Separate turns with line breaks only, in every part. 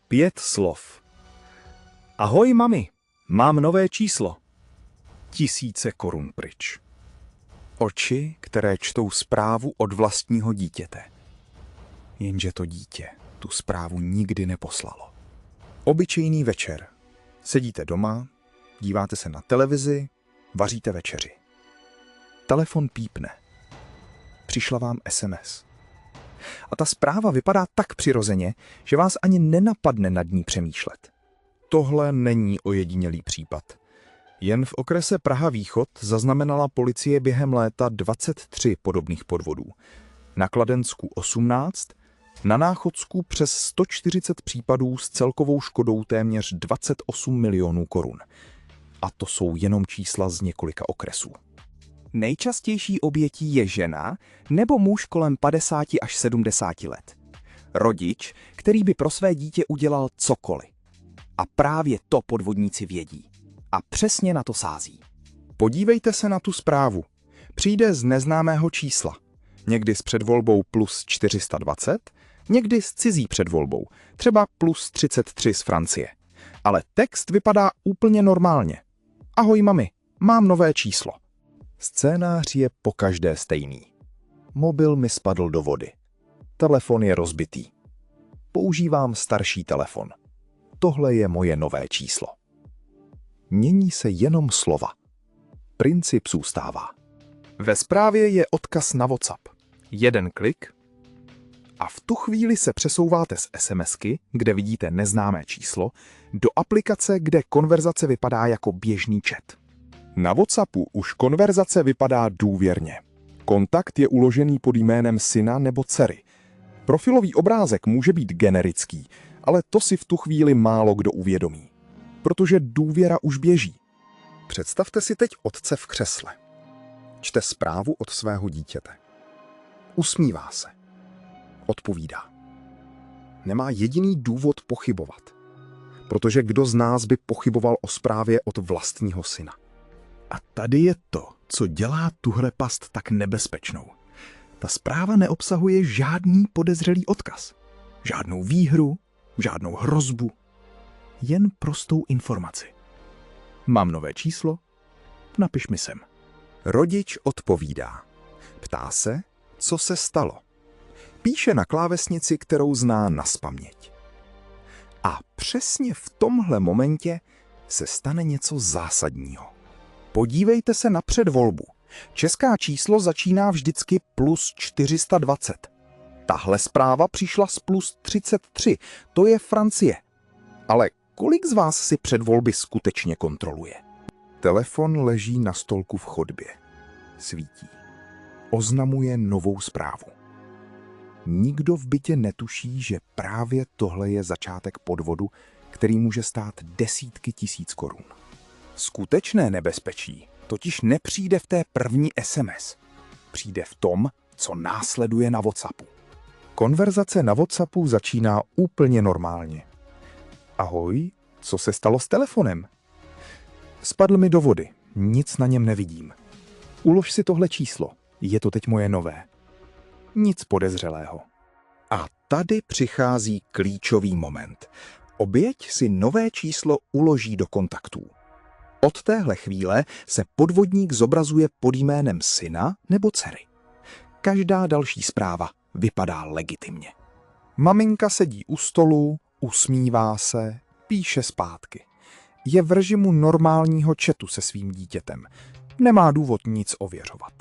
5 slov. Ahoj mami, mám nové číslo. Tisíce korun pryč. Oči, které čtou zprávu od vlastního dítěte. Jenže to dítě tu zprávu nikdy neposlalo. Obyčejný večer. Sedíte doma, díváte se na televizi, vaříte večeři. Telefon pípne. Přišla vám SMS. A ta zpráva vypadá tak přirozeně, že vás ani nenapadne nad ní přemýšlet. Tohle není ojedinělý případ. Jen v okrese Praha-Východ zaznamenala policie během léta 23 podobných podvodů. Na Kladensku 18, na Náchodsku přes 140 případů s celkovou škodou téměř 28 milionů korun. A to jsou jenom čísla z několika okresů.
Nejčastější obětí je žena nebo muž kolem 50 až 70 let. Rodič, který by pro své dítě udělal cokoliv. A právě to podvodníci vědí. A přesně na to sází.
Podívejte se na tu zprávu. Přijde z neznámého čísla. Někdy s předvolbou plus 420, někdy s cizí předvolbou, třeba plus 33 z Francie. Ale text vypadá úplně normálně. Ahoj mami, mám nové číslo. Scénář je pokaždé stejný. Mobil mi spadl do vody. Telefon je rozbitý. Používám starší telefon. Tohle je moje nové číslo. Mění se jenom slova. Princip zůstává. Ve zprávě je odkaz na WhatsApp. Jeden klik a v tu chvíli se přesouváte z SMSky, kde vidíte neznámé číslo, do aplikace, kde konverzace vypadá jako běžný chat. Na WhatsAppu už konverzace vypadá důvěrně. Kontakt je uložený pod jménem syna nebo dcery. Profilový obrázek může být generický, ale to si v tu chvíli málo kdo uvědomí. Protože důvěra už běží. Představte si teď otce v křesle. Čte zprávu od svého dítěte. Usmívá se. Odpovídá. Nemá jediný důvod pochybovat. Protože kdo z nás by pochyboval o zprávě od vlastního syna? A tady je to, co dělá tuhle past tak nebezpečnou. Ta zpráva neobsahuje žádný podezřelý odkaz. Žádnou výhru, žádnou hrozbu. Jen prostou informaci. Mám nové číslo? Napiš mi sem. Rodič odpovídá. Ptá se, co se stalo. Píše na klávesnici, kterou zná nazpaměť. A přesně v tomhle momentě se stane něco zásadního. Podívejte se na předvolbu. Česká číslo začíná vždycky plus 420. Tahle zpráva přišla z plus 33, to je Francie. Ale kolik z vás si předvolby skutečně kontroluje? Telefon leží na stolku v chodbě. Svítí. Oznamuje novou zprávu. Nikdo v bytě netuší, že právě tohle je začátek podvodu, který může stát desítky tisíc korun. Skutečné nebezpečí totiž nepřijde v té první SMS. Přijde v tom, co následuje na WhatsAppu. Konverzace na WhatsAppu začíná úplně normálně. Ahoj, co se stalo s telefonem? Spadl mi do vody, nic na něm nevidím. Ulož si tohle číslo, je to teď moje nové. Nic podezřelého. A tady přichází klíčový moment. Oběť si nové číslo uloží do kontaktů. Od téhle chvíle se podvodník zobrazuje pod jménem syna nebo dcery. Každá další zpráva vypadá legitimně. Maminka sedí u stolu, usmívá se, píše zpátky. Je v režimu normálního chatu se svým dítětem. Nemá důvod nic ověřovat.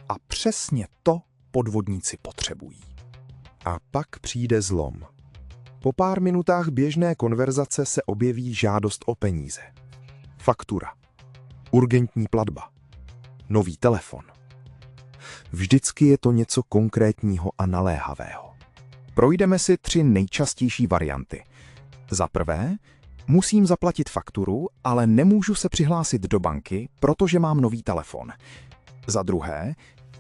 A přesně to podvodníci potřebují. A pak přijde zlom. Po pár minutách běžné konverzace se objeví žádost o peníze. Faktura. Urgentní platba. Nový telefon. Vždycky je to něco konkrétního a naléhavého. Projdeme si 3 nejčastější varianty. Za prvé, musím zaplatit fakturu, ale nemůžu se přihlásit do banky, protože mám nový telefon. Za druhé,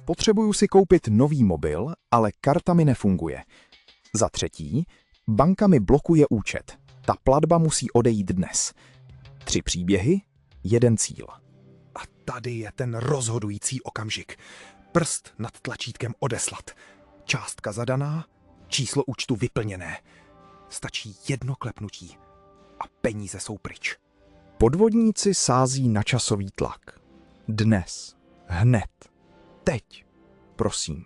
potřebuju si koupit nový mobil, ale karta mi nefunguje. Za třetí, banka mi blokuje účet. Ta platba musí odejít dnes. 3 příběhy, 1 cíl. A tady je ten rozhodující okamžik. Prst nad tlačítkem odeslat. Částka zadaná, číslo účtu vyplněné.
Stačí jedno klepnutí a peníze jsou pryč.
Podvodníci sází na časový tlak. Dnes. Hned. Teď. Prosím.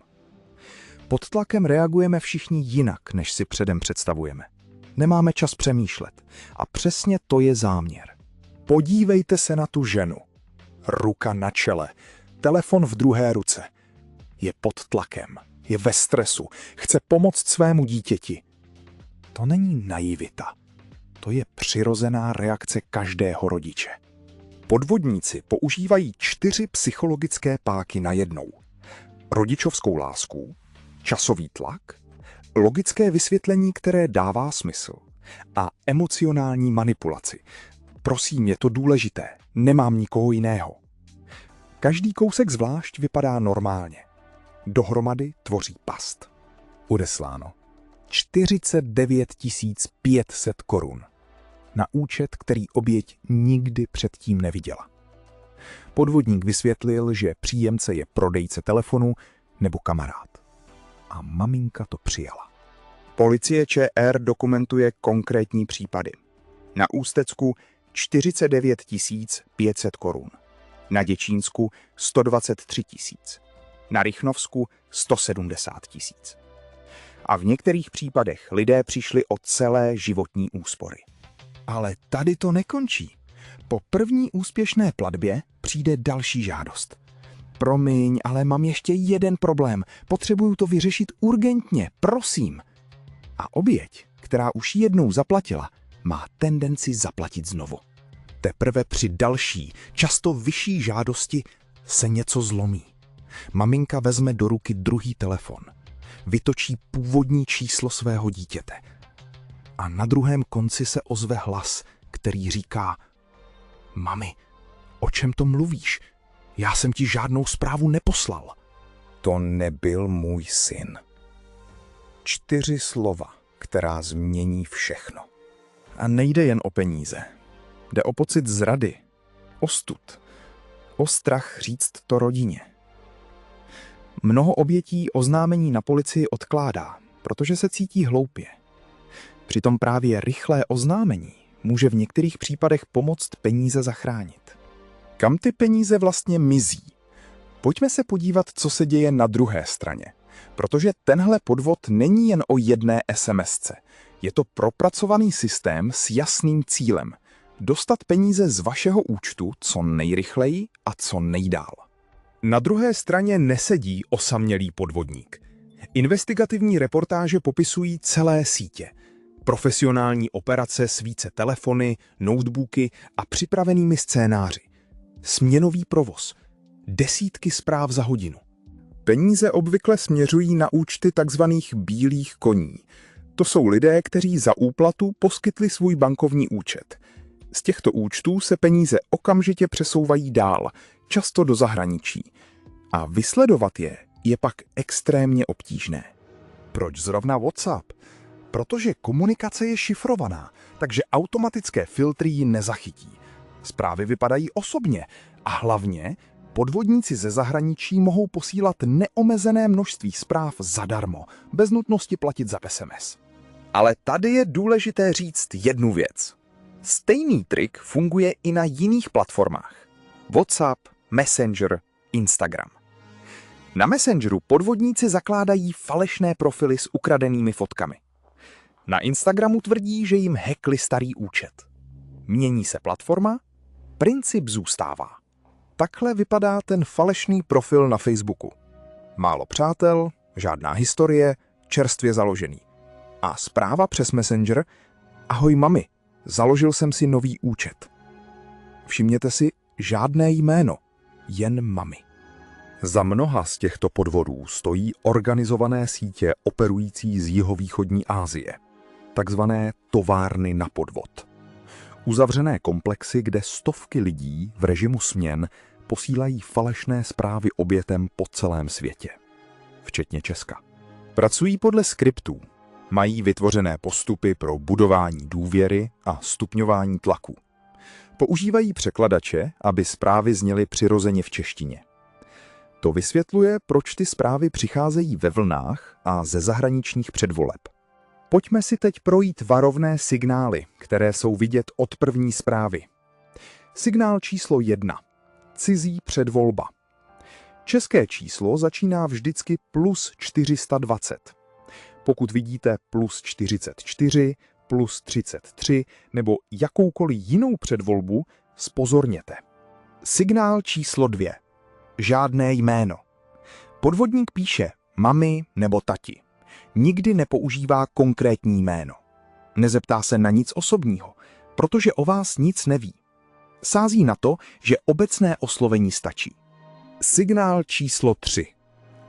Pod tlakem reagujeme všichni jinak, než si předem představujeme. Nemáme čas přemýšlet. A přesně to je záměr. Podívejte se na tu ženu. Ruka na čele. Telefon v druhé ruce. Je pod tlakem. Je ve stresu. Chce pomoct svému dítěti. To není naivita. To je přirozená reakce každého rodiče. Podvodníci používají 4 psychologické páky najednou. Rodičovskou lásku, časový tlak, logické vysvětlení, které dává smysl, a emocionální manipulaci. Prosím, je to důležité, nemám nikoho jiného. Každý kousek zvlášť vypadá normálně. Dohromady tvoří past. Odesláno 49 500 korun. Na účet, který oběť nikdy předtím neviděla. Podvodník vysvětlil, že příjemce je prodejce telefonu nebo kamarád. A maminka to přijala. Policie ČR dokumentuje konkrétní případy. Na Ústecku 49 500 korun. Na Děčínsku 123 000. Na Rychnovsku 170 000. A v některých případech lidé přišli o celé životní úspory. Ale tady to nekončí. Po první úspěšné platbě přijde další žádost. Promiň, ale mám ještě jeden problém. Potřebuju to vyřešit urgentně, prosím. A oběť, která už jednou zaplatila, má tendenci zaplatit znovu. Teprve při další, často vyšší žádosti se něco zlomí. Maminka vezme do ruky druhý telefon. Vytočí původní číslo svého dítěte. A na druhém konci se ozve hlas, který říká: Mami, o čem to mluvíš? Já jsem ti žádnou zprávu neposlal. To nebyl můj syn. 4 slova, která změní všechno. A nejde jen o peníze. Jde o pocit zrady, o stud, o strach říct to rodině. Mnoho obětí oznámení na policii odkládá, protože se cítí hloupě. Přitom právě rychlé oznámení může v některých případech pomoct peníze zachránit. Kam ty peníze vlastně mizí? Pojďme se podívat, co se děje na druhé straně. Protože tenhle podvod není jen o jedné SMSce. Je to propracovaný systém s jasným cílem. Dostat peníze z vašeho účtu co nejrychleji a co nejdál. Na druhé straně nesedí osamělý podvodník. Investigativní reportáže popisují celé sítě. Profesionální operace s více telefony, notebooky a připravenými scénáři. Směnový provoz. Desítky zpráv za hodinu. Peníze obvykle směřují na účty tzv. Bílých koní. To jsou lidé, kteří za úplatu poskytli svůj bankovní účet. Z těchto účtů se peníze okamžitě přesouvají dál, často do zahraničí. A vysledovat je pak extrémně obtížné. Proč zrovna WhatsApp? Protože komunikace je šifrovaná, takže automatické filtry ji nezachytí. Zprávy vypadají osobně a hlavně podvodníci ze zahraničí mohou posílat neomezené množství zpráv zadarmo, bez nutnosti platit za SMS. Ale tady je důležité říct jednu věc. Stejný trik funguje i na jiných platformách. WhatsApp, Messenger, Instagram. Na Messengeru podvodníci zakládají falešné profily s ukradenými fotkami. Na Instagramu tvrdí, že jim hackli starý účet. Mění se platforma, princip zůstává. Takhle vypadá ten falešný profil na Facebooku. Málo přátel, žádná historie, čerstvě založený. A zpráva přes Messenger: Ahoj mami, založil jsem si nový účet. Všimněte si, žádné jméno, jen mami. Za mnoha z těchto podvodů stojí organizované sítě operující z jihovýchodní Asie, takzvané továrny na podvod. Uzavřené komplexy, kde stovky lidí v režimu směn posílají falešné zprávy obětem po celém světě, včetně Česka. Pracují podle skriptů, mají vytvořené postupy pro budování důvěry a stupňování tlaku. Používají překladače, aby zprávy zněly přirozeně v češtině. To vysvětluje, proč ty zprávy přicházejí ve vlnách a ze zahraničních předvoleb. Pojďme si teď projít varovné signály, které jsou vidět od první zprávy. Signál číslo 1. Cizí předvolba. České číslo začíná vždycky plus 420. Pokud vidíte plus 44, plus 33 nebo jakoukoliv jinou předvolbu, zpozorněte. Signál číslo 2. Žádné jméno. Podvodník píše mami nebo tati. Nikdy nepoužívá konkrétní jméno. Nezeptá se na nic osobního, protože o vás nic neví. Sází na to, že obecné oslovení stačí. Signál číslo 3.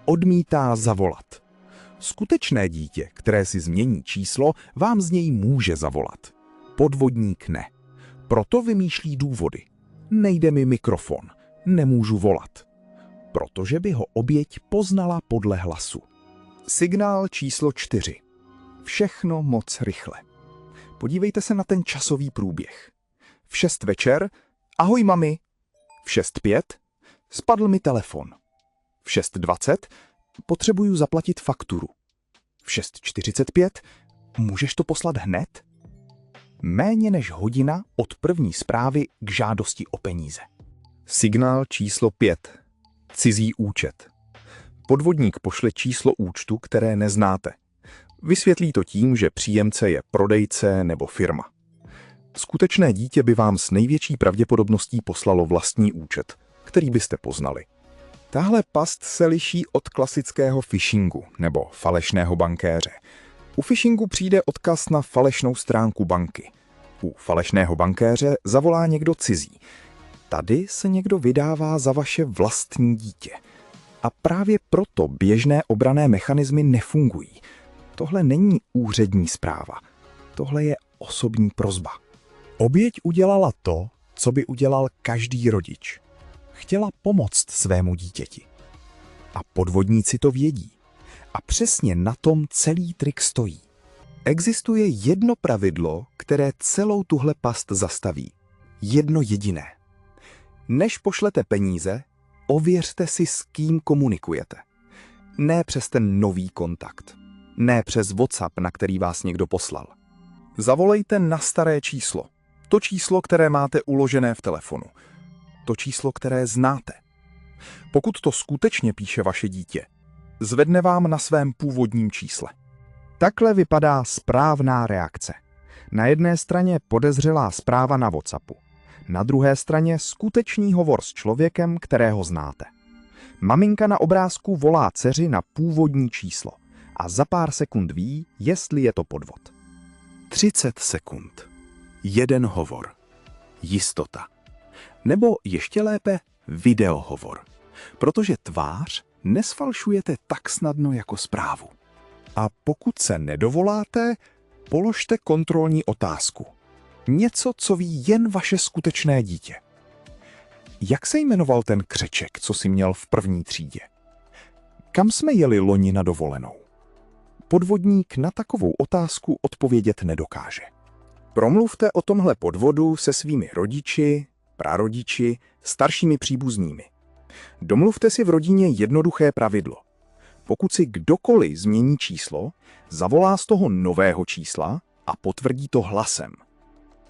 Odmítá zavolat. Skutečné dítě, které si změní číslo, vám z něj může zavolat. Podvodník ne. Proto vymýšlí důvody. Nejde mi mikrofon, nemůžu volat. Protože by ho oběť poznala podle hlasu. Signál číslo 4. Všechno moc rychle. Podívejte se na ten časový průběh. V 6 večer, ahoj mami. V 6:05, spadl mi telefon. V 6:20, potřebuju zaplatit fakturu. V 6:45, můžeš to poslat hned? Méně než hodina od první zprávy k žádosti o peníze. Signál číslo 5. Cizí účet. Podvodník pošle číslo účtu, které neznáte. Vysvětlí to tím, že příjemce je prodejce nebo firma. Skutečné dítě by vám s největší pravděpodobností poslalo vlastní účet, který byste poznali. Tahle past se liší od klasického phishingu nebo falešného bankéře. U phishingu přijde odkaz na falešnou stránku banky. U falešného bankéře zavolá někdo cizí. Tady se někdo vydává za vaše vlastní dítě. A právě proto běžné obranné mechanismy nefungují. Tohle není úřední zpráva. Tohle je osobní prosba. Oběť udělala to, co by udělal každý rodič. Chtěla pomoct svému dítěti. A podvodníci to vědí. A přesně na tom celý trik stojí. Existuje jedno pravidlo, které celou tuhle past zastaví. Jedno jediné. Než pošlete peníze, ověřte si, s kým komunikujete. Ne přes ten nový kontakt. Ne přes WhatsApp, na který vás někdo poslal. Zavolejte na staré číslo. To číslo, které máte uložené v telefonu. To číslo, které znáte. Pokud to skutečně píše vaše dítě, zvedne vám na svém původním čísle. Takhle vypadá správná reakce. Na jedné straně podezřelá zpráva na WhatsAppu. Na druhé straně skutečný hovor s člověkem, kterého znáte. Maminka na obrázku volá dceři na původní číslo a za pár sekund ví, jestli je to podvod. 30 sekund. Jeden hovor. Jistota. Nebo ještě lépe videohovor. Protože tvář nesfalšujete tak snadno jako zprávu. A pokud se nedovoláte, položte kontrolní otázku. Něco, co ví jen vaše skutečné dítě. Jak se jmenoval ten křeček, co jsi měl v první třídě? Kam jsme jeli loni na dovolenou? Podvodník na takovou otázku odpovědět nedokáže. Promluvte o tomhle podvodu se svými rodiči, prarodiči, staršími příbuznými. Domluvte si v rodině jednoduché pravidlo. Pokud si kdokoliv změní číslo, zavolá z toho nového čísla a potvrdí to hlasem.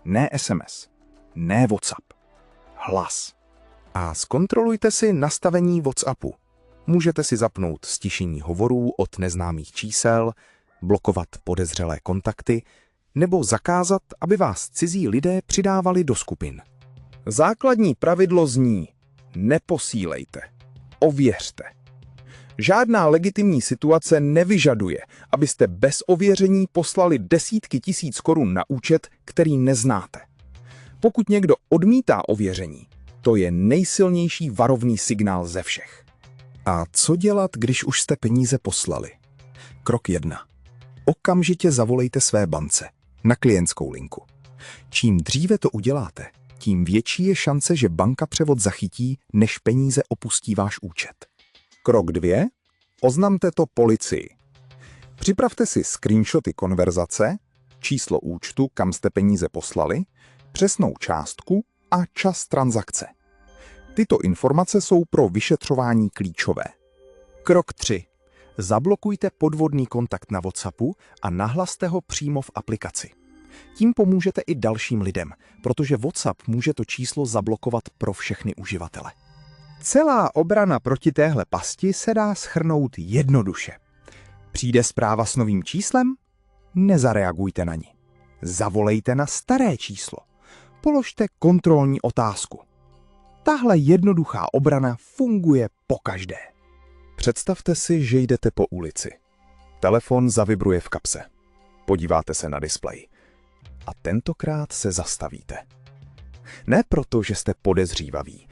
Ne SMS, ne WhatsApp. Hlas. A zkontrolujte si nastavení WhatsAppu. Můžete si zapnout stišení hovorů od neznámých čísel, blokovat podezřelé kontakty nebo zakázat, aby vás cizí lidé přidávali do skupin. Základní pravidlo zní: neposílejte, ověřte. Žádná legitimní situace nevyžaduje, abyste bez ověření poslali desítky tisíc korun na účet, který neznáte. Pokud někdo odmítá ověření, to je nejsilnější varovný signál ze všech. A co dělat, když už jste peníze poslali? Krok 1. Okamžitě zavolejte své bance na klientskou linku. Čím dříve to uděláte, tím větší je šance, že banka převod zachytí, než peníze opustí váš účet. Krok 2. Oznamte to policii. Připravte si screenshoty konverzace, číslo účtu, kam jste peníze poslali, přesnou částku a čas transakce. Tyto informace jsou pro vyšetřování klíčové. Krok 3.
Zablokujte podvodný kontakt na WhatsAppu a nahlaste ho přímo v aplikaci. Tím pomůžete i dalším lidem, protože WhatsApp může to číslo zablokovat pro všechny uživatele. Celá obrana proti téhle pasti se dá shrnout jednoduše. Přijde zpráva s novým číslem? Nezareagujte na ní. Zavolejte na staré číslo. Položte kontrolní otázku. Tahle jednoduchá obrana funguje pokaždé.
Představte si, že jdete po ulici. Telefon zavibruje v kapse. Podíváte se na displej. A tentokrát se zastavíte. Ne proto, že jste podezřívaví,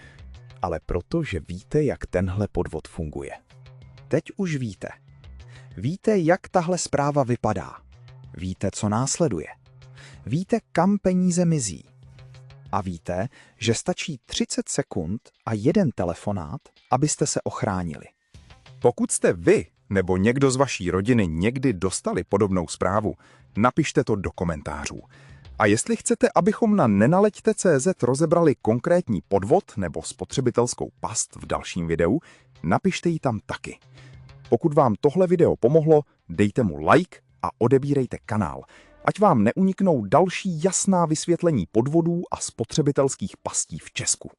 ale proto, že víte, jak tenhle podvod funguje.
Teď už víte. Víte, jak tahle zpráva vypadá. Víte, co následuje. Víte, kam peníze mizí. A víte, že stačí 30 sekund a jeden telefonát, abyste se ochránili.
Pokud jste vy nebo někdo z vaší rodiny někdy dostali podobnou zprávu, napište to do komentářů. A jestli chcete, abychom na nenaleďte.cz rozebrali konkrétní podvod nebo spotřebitelskou past v dalším videu, napište ji tam taky. Pokud vám tohle video pomohlo, dejte mu like a odebírejte kanál, ať vám neuniknou další jasná vysvětlení podvodů a spotřebitelských pastí v Česku.